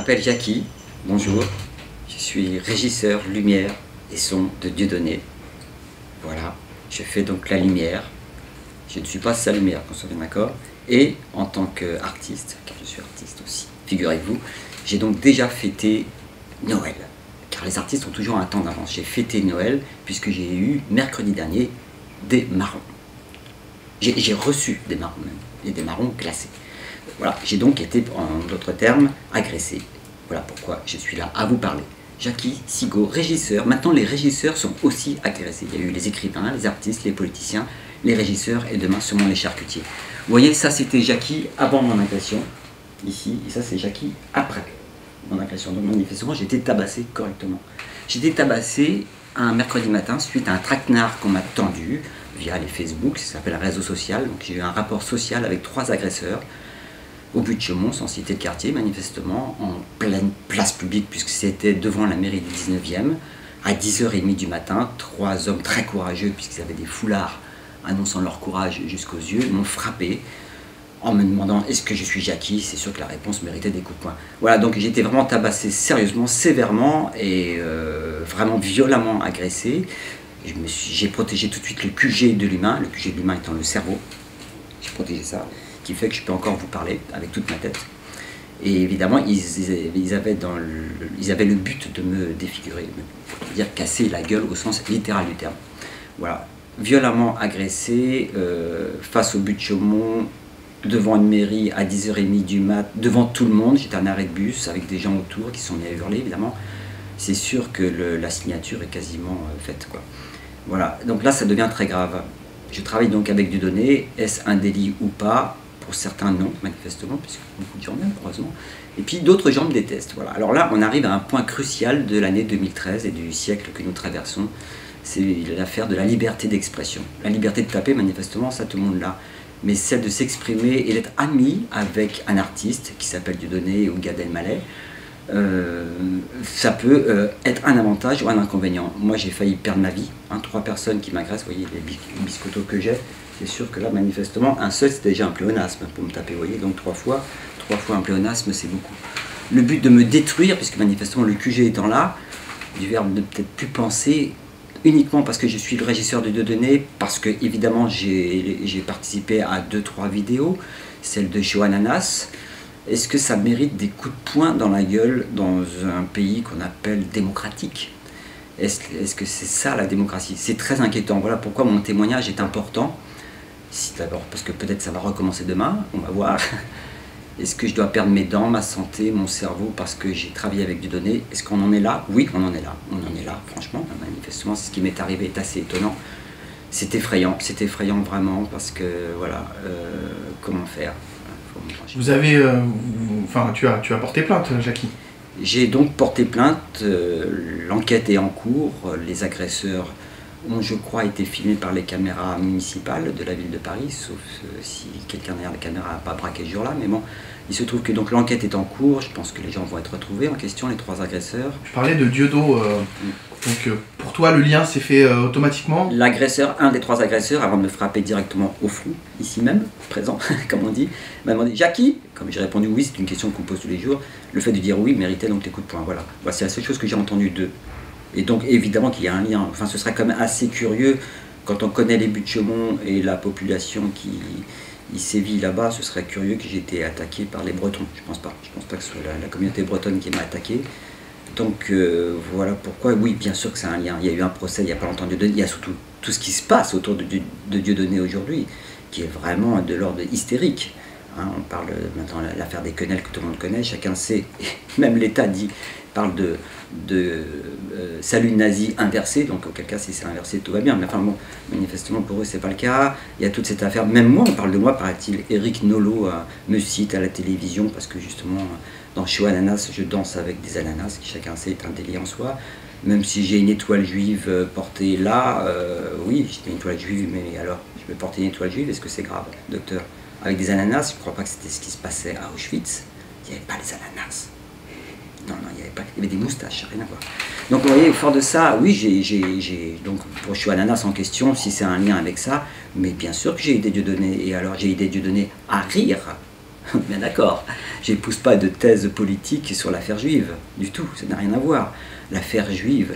m'appelle Jackie, bonjour, je suis régisseur lumière et son de Dieudonné. Voilà, je fais donc la lumière, je ne suis pas sa lumière, qu'on soit bien d'accord, et en tant qu'artiste, car je suis artiste aussi, figurez-vous, j'ai donc déjà fêté Noël, car les artistes ont toujours un temps d'avance. J'ai fêté Noël puisque j'ai eu mercredi dernier des marrons. J'ai reçu des marrons même, et des marrons glacés. Voilà, j'ai donc été, en d'autres termes, agressé. Voilà pourquoi je suis là à vous parler. Jackie Sigaud, régisseur. Maintenant, les régisseurs sont aussi agressés. Il y a eu les écrivains, les artistes, les politiciens, les régisseurs et demain sûrement les charcutiers. Vous voyez, ça c'était Jackie avant mon agression, ici, et ça c'est Jackie après mon agression. Donc manifestement, j'ai été tabassé correctement. J'ai été tabassé un mercredi matin suite à un traquenard qu'on m'a tendu via les Facebook, ça s'appelle un réseau social. Donc j'ai eu un rapport social avec 3 agresseurs au but de Chaumont, sans citer de quartier, manifestement, en pleine place publique, puisque c'était devant la mairie du 19e, à 10h30 du matin. 3 hommes très courageux, puisqu'ils avaient des foulards annonçant leur courage jusqu'aux yeux, m'ont frappé en me demandant est-ce que je suis Jackie. C'est sûr que la réponse méritait des coups de poing. Voilà, donc j'ai été vraiment tabassé sérieusement, sévèrement et vraiment violemment agressé. J'ai protégé tout de suite le QG de l'humain, le QG de l'humain étant le cerveau. J'ai protégé ça, qui fait que je peux encore vous parler avec toute ma tête. Et évidemment, ils avaient le but de me défigurer, c'est-à-dire casser la gueule au sens littéral du terme. Voilà, violemment agressé face au but de Chaumont, devant une mairie à 10h30 du mat, devant tout le monde. J'étais à un arrêt de bus avec des gens autour qui sont mis à hurler, évidemment. C'est sûr que la signature est quasiment faite, quoi. Voilà, donc là ça devient très grave. Je travaille donc avec Dieudonné. Est-ce un délit ou pas? Pour certains non, manifestement, puisque beaucoup de gens m'aiment, heureusement. Et puis d'autres gens me détestent. Voilà. Alors là, on arrive à un point crucial de l'année 2013 et du siècle que nous traversons. C'est l'affaire de la liberté d'expression. La liberté de taper, manifestement, ça tout le monde l'a. Mais celle de s'exprimer et d'être ami avec un artiste qui s'appelle Dieudonné ou Gad Elmaleh, ça peut être un avantage ou un inconvénient. Moi, j'ai failli perdre ma vie. 3 personnes qui m'agressent, vous voyez les biscottos que j'ai. C'est sûr que là, manifestement, un seul, c'est déjà un pléonasme pour me taper, vous voyez. Donc 3 fois un pléonasme, c'est beaucoup. Le but de me détruire, puisque manifestement, le QG étant là, du verbe de peut-être plus penser, uniquement parce que je suis le régisseur de Dieudonné, parce que, évidemment, j'ai participé à 2-3 vidéos, celle de Choananas. Est-ce que ça mérite des coups de poing dans la gueule dans un pays qu'on appelle démocratique? Est-ce que c'est ça la démocratie? C'est très inquiétant. Voilà pourquoi mon témoignage est important. D'abord parce que peut-être ça va recommencer demain, on va voir. Est-ce que je dois perdre mes dents, ma santé, mon cerveau parce que j'ai travaillé avec Dieudonné? Est-ce qu'on en est là? Oui, on en est là. On en est là, franchement. Manifestement, ce qui m'est arrivé est assez étonnant. C'est effrayant vraiment parce que voilà, comment faire? Vous avez, enfin, tu as porté plainte, Jackie? J'ai donc porté plainte, l'enquête est en cours, les agresseurs ont, je crois, été filmés par les caméras municipales de la ville de Paris, sauf si quelqu'un derrière la caméra n'a pas braqué ce jour-là, mais bon, il se trouve que donc l'enquête est en cours, je pense que les gens vont être retrouvés en question, les 3 agresseurs. Je parlais de Dieudonné, donc pour toi le lien s'est fait automatiquement? L'agresseur, un des 3 agresseurs, avant de me frapper directement au front, ici même, présent, comme on dit, m'a demandé « Jackie ?» Comme j'ai répondu « oui », c'est une question qu'on pose tous les jours, le fait de dire « oui » méritait donc les coups de poing, voilà. Voilà, c'est la seule chose que j'ai entendue d'eux. Et donc évidemment qu'il y a un lien, enfin ce serait quand même assez curieux, quand on connaît les buts de Chaumont et la population qui y sévit là-bas, ce serait curieux que j'ai été attaqué par les Bretons, je pense pas que ce soit la communauté bretonne qui m'a attaqué. Donc voilà pourquoi, oui bien sûr que c'est un lien, il y a eu un procès il n'y a pas longtemps de Dieudonné, il y a surtout tout ce qui se passe autour de Dieudonné aujourd'hui, qui est vraiment de l'ordre hystérique. Hein, on parle maintenant de l'affaire des quenelles que tout le monde connaît, chacun sait, même l'État parle de salut nazi inversé, donc auquel cas si c'est inversé tout va bien, mais enfin bon, manifestement pour eux c'est pas le cas. Il y a toute cette affaire, même moi on parle de moi, paraît-il, Eric Nolot me cite à la télévision parce que justement dans Choananas je danse avec des ananas, qui chacun sait est un délit en soi, même si j'ai une étoile juive portée là, oui j'ai une étoile juive, mais alors je vais porter une étoile juive, est-ce que c'est grave, docteur? Avec des ananas, je ne crois pas que c'était ce qui se passait à Auschwitz. Il n'y avait pas les ananas. Non, il n'y avait pas. Il y avait des moustaches, rien à voir. Donc vous voyez, fort de ça, oui, donc pour Choananas en question, si c'est un lien avec ça, mais bien sûr que j'ai aidé Dieudonné. Et alors j'ai aidé Dieudonné à rire Bien d'accord. J'épouse pas de thèse politique sur l'affaire juive, du tout, ça n'a rien à voir. L'affaire juive,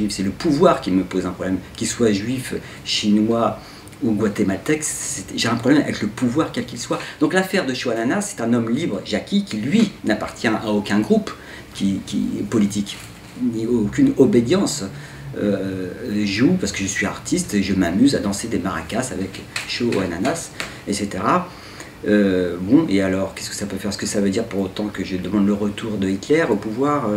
c'est le pouvoir qui me pose un problème. Qu'il soit juif, chinois ou guatémaltèque, j'ai un problème avec le pouvoir quel qu'il soit. Donc l'affaire de Chouanana, c'est un homme libre, Jackie, qui lui n'appartient à aucun groupe qui politique, ni aucune obédience. Joue parce que je suis artiste et je m'amuse à danser des maracas avec Chouananas, etc. Bon, et alors, qu'est-ce que ça peut faire? Est-ce que ça veut dire pour autant que je demande le retour de Hitler au pouvoir?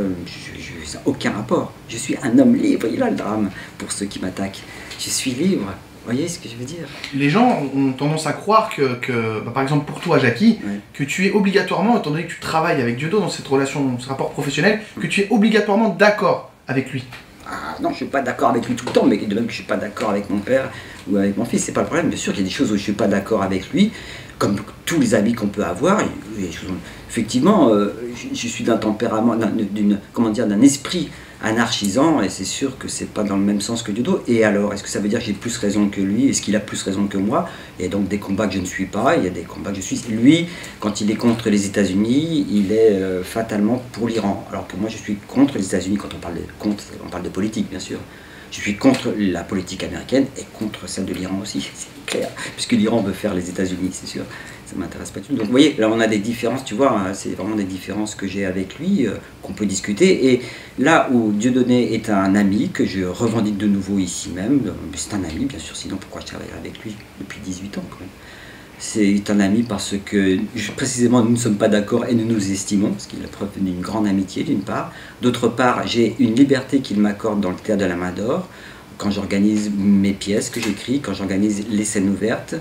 Ça n'a aucun rapport. Je suis un homme libre, il a le drame pour ceux qui m'attaquent. Je suis libre. Vous voyez ce que je veux dire? Les gens ont tendance à croire que par exemple pour toi, Jackie, Ouais. que tu es obligatoirement, étant donné que tu travailles avec Dieudo dans cette relation, ce rapport professionnel, que tu es obligatoirement d'accord avec lui. Ah, non, je ne suis pas d'accord avec lui tout le temps, mais de même que je ne suis pas d'accord avec mon père ou avec mon fils, c'est pas le problème. Bien sûr qu'il y a des choses où je ne suis pas d'accord avec lui, comme tous les amis qu'on peut avoir. Effectivement, je suis d'un tempérament, d'un esprit anarchisant, et c'est sûr que c'est pas dans le même sens que Dieudo. Et alors, est-ce que ça veut dire que j'ai plus raison que lui? Est-ce qu'il a plus raison que moi? Il y a donc des combats que je ne suis pas, il y a des combats que je suis. Lui, quand il est contre les États-Unis, il est fatalement pour l'Iran. Alors que moi, je suis contre les États-Unis. Quand on parle on parle de politique, bien sûr. Je suis contre la politique américaine et contre celle de l'Iran aussi, c'est clair. Puisque l'Iran veut faire les États-Unis, c'est sûr. Ça m'intéresse pas du tout. Donc vous voyez, là on a des différences, tu vois, hein, c'est vraiment des différences que j'ai avec lui, qu'on peut discuter. Et là où Dieudonné est un ami, que je revendique de nouveau ici même, c'est un ami bien sûr, sinon pourquoi je travaille avec lui depuis 18 ans quand même. C'est un ami parce que précisément nous ne sommes pas d'accord et nous nous estimons, ce qui est la preuve d'une grande amitié d'une part. D'autre part, j'ai une liberté qu'il m'accorde dans le théâtre de la Main d'Or, quand j'organise mes pièces que j'écris, quand j'organise les scènes ouvertes.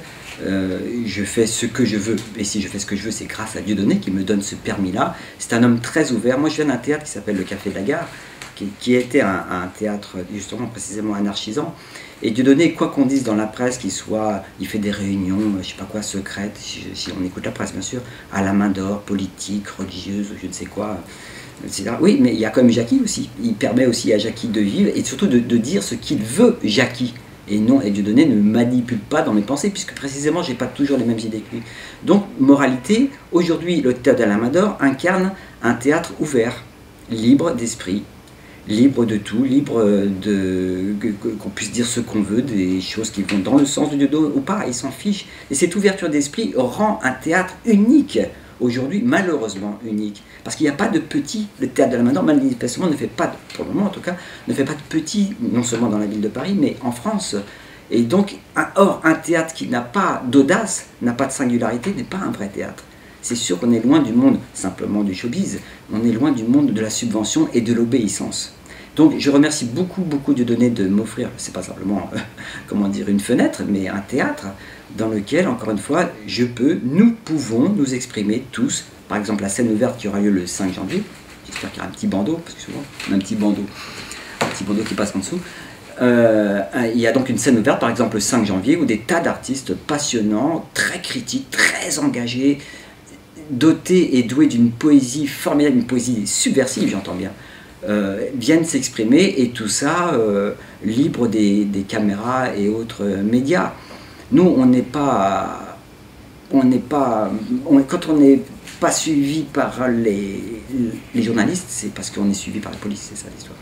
Je fais ce que je veux, et si je fais ce que je veux, c'est grâce à Dieudonné qui me donne ce permis-là. C'est un homme très ouvert. Moi, je viens d'un théâtre qui s'appelle le Café de la Gare, qui était un théâtre justement précisément anarchisant. Et Dieudonné, quoi qu'on dise dans la presse, il fait des réunions, je sais pas quoi, secrètes, si on écoute la presse bien sûr, à la Main d'Or, politique, religieuse, ou je ne sais quoi, etc. Oui, mais il y a comme Jackie aussi. Il permet aussi à Jackie de vivre et surtout de dire ce qu'il veut, Jackie. Et non, et Dieudonné ne me manipule pas dans mes pensées, puisque précisément, j'ai pas toujours les mêmes idées que lui. Donc, moralité, aujourd'hui, le théâtre de la Main d'Or incarne un théâtre ouvert, libre d'esprit, libre de tout, libre qu'on puisse dire ce qu'on veut, des choses qui vont dans le sens de Dieudonné ou pas, il s'en fiche. Et cette ouverture d'esprit rend un théâtre unique, aujourd'hui, malheureusement unique. Parce qu'il n'y a pas de petit, le théâtre de la Main d'Or, manifestement, ne fait pas, pour le moment en tout cas, ne fait pas de petit, non seulement dans la ville de Paris, mais en France. Et donc, un théâtre qui n'a pas d'audace, n'a pas de singularité, n'est pas un vrai théâtre. C'est sûr qu'on est loin du monde simplement du showbiz, on est loin du monde de la subvention et de l'obéissance. Donc je remercie beaucoup Dieudonné de m'offrir, c'est pas simplement comment dire une fenêtre, mais un théâtre dans lequel, encore une fois, nous pouvons nous exprimer tous. Par exemple, la scène ouverte qui aura lieu le 5 janvier, j'espère qu'il y aura un petit bandeau, parce que souvent on a un petit bandeau qui passe en dessous. Il y a donc une scène ouverte, par exemple le 5 janvier, où des tas d'artistes passionnants, très critiques, très engagés, dotés et doués d'une poésie formidable, une poésie subversive, j'entends bien, viennent s'exprimer, et tout ça libre des caméras et autres médias. Nous, quand on n'est pas suivi par les journalistes, c'est parce qu'on est suivi par la police, c'est ça l'histoire.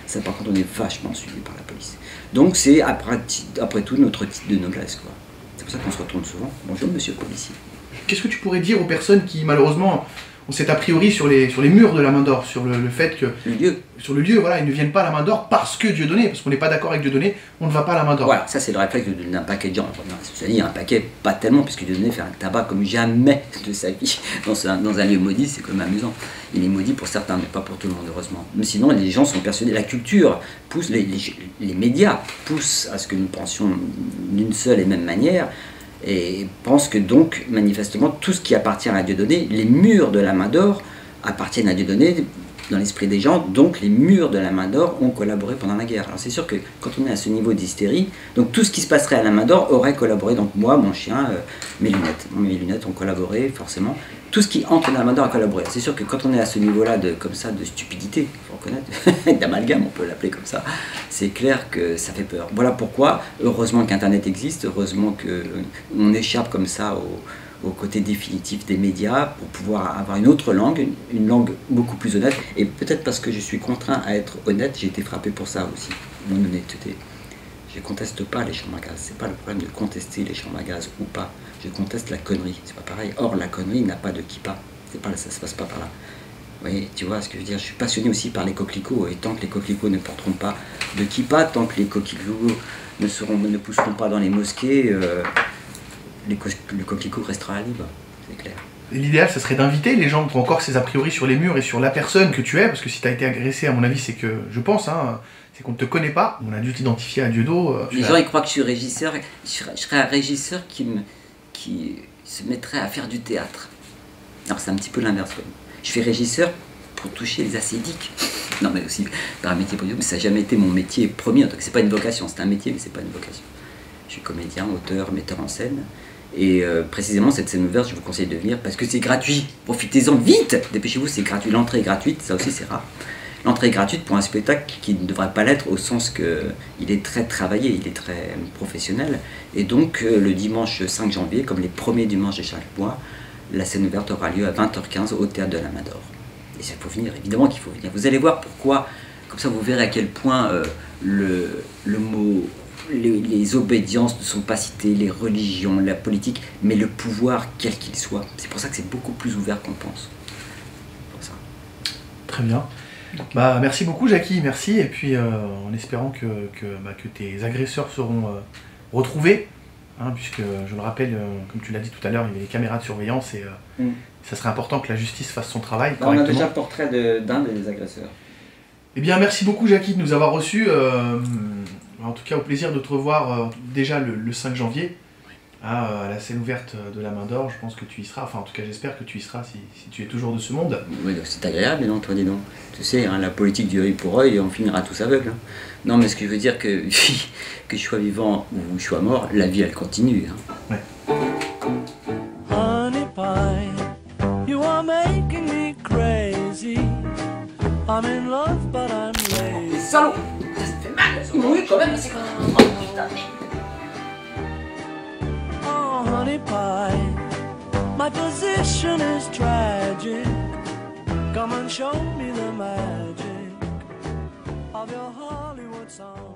Ça, par contre, on est vachement suivi par la police. Donc c'est après tout notre titre de noblesse, quoi. C'est pour ça qu'on se retourne souvent. Bonjour, monsieur le policier. Qu'est-ce que tu pourrais dire aux personnes qui, malheureusement, ont cet a priori sur les murs de la Main d'Or, sur le fait que... Sur le lieu, voilà, ils ne viennent pas à la Main d'Or parce que Dieudonné, parce qu'on n'est pas d'accord avec Dieudonné, on ne va pas à la Main d'Or. Voilà, ça c'est le réflexe d'un paquet de gens. C'est-à-dire un paquet, pas tellement, puisque Dieudonné fait un tabac comme jamais de sa vie dans un lieu maudit, c'est quand même amusant. Il est maudit pour certains, mais pas pour tout le monde, heureusement. Mais sinon, les gens sont persuadés, la culture pousse, les médias poussent à ce que nous pensions d'une seule et même manière, et pensent que donc, manifestement, tout ce qui appartient à Dieudonné, les murs de la Main d'Or appartiennent à Dieudonné dans l'esprit des gens, donc les murs de la Main d'Or ont collaboré pendant la guerre. Alors c'est sûr que quand on est à ce niveau d'hystérie, donc tout ce qui se passerait à la Main d'Or aurait collaboré, donc moi, mon chien, mes lunettes ont collaboré forcément, tout ce qui entre dans la Main d'Or a collaboré. C'est sûr que quand on est à ce niveau-là de stupidité, il faut reconnaître, d'amalgame, on peut l'appeler comme ça, c'est clair que ça fait peur. Voilà pourquoi, heureusement qu'Internet existe, heureusement qu'on échappe comme ça au côté définitif des médias pour pouvoir avoir une autre langue, une langue beaucoup plus honnête. Et peut-être parce que je suis contraint à être honnête, j'ai été frappé pour ça aussi, mon honnêteté. Je ne conteste pas les chambres à gaz, c'est pas le problème de contester les chambres à gaz ou pas. Je conteste la connerie, c'est pas pareil. Or, la connerie n'a pas de kippa, ça se passe pas par là. Vous voyez, tu vois ce que je veux dire? Je suis passionné aussi par les coquelicots, et tant que les coquelicots ne porteront pas de kippa, tant que les coquelicots ne pousseront pas dans les mosquées, le coquelicot restera libre, c'est clair. L'idéal, ce serait d'inviter les gens qui ont encore ces a priori sur les murs et sur la personne que tu es, parce que si tu as été agressé, à mon avis, c'est que, je pense, hein, c'est qu'on ne te connaît pas, on a dû t'identifier à Dieudo. Les gens, ils croient que je suis régisseur, je serais un régisseur qui se mettrait à faire du théâtre. Alors c'est un petit peu l'inverse. Je suis régisseur pour toucher les ascédiques. Non mais aussi par un métier podium, mais ça n'a jamais été mon métier premier, donc c'est pas une vocation, c'est un métier mais c'est pas une vocation. Je suis comédien, auteur, metteur en scène. Et précisément cette scène ouverte, je vous conseille de venir parce que c'est gratuit. Profitez-en vite, dépêchez-vous, c'est gratuit. L'entrée est gratuite, ça aussi c'est rare. L'entrée est gratuite pour un spectacle qui ne devrait pas l'être au sens qu'il est très travaillé, il est très professionnel. Et donc le dimanche 5 janvier, comme les premiers dimanches de chaque mois, la scène ouverte aura lieu à 20h15 au Théâtre de la Main d'Or. Et il faut venir, évidemment qu'il faut venir. Vous allez voir pourquoi, comme ça vous verrez à quel point le mot, les obédiences ne sont pas citées, les religions, la politique, mais le pouvoir, quel qu'il soit. C'est pour ça que c'est beaucoup plus ouvert qu'on pense. Pour ça. Très bien. Bah, merci beaucoup Jackie, merci, et puis en espérant que tes agresseurs seront retrouvés, hein, puisque je le rappelle, comme tu l'as dit tout à l'heure, il y a les caméras de surveillance et ça serait important que la justice fasse son travail correctement. On a déjà le portrait d'un des agresseurs. Eh bien merci beaucoup Jackie de nous avoir reçus, en tout cas au plaisir de te revoir déjà le 5 janvier. À la scène ouverte de la Main d'Or, je pense que tu y seras, enfin en tout cas j'espère que tu y seras si tu es toujours de ce monde. Oui, c'est agréable, non, toi dis donc. Tu sais, hein, la politique du œil pour œil, on finira tous aveugles. Hein. Non, mais ce que je veux dire, que je sois vivant ou je sois mort, la vie elle continue. Hein. Ouais. Honey pie, you are making me crazy. I'm in love but I'm lazy. Salaud! Ça fait mal, ça. Oui, quand même, c'est quand même. Oh putain, honey pie, my position is tragic. Come and show me the magic of your Hollywood song.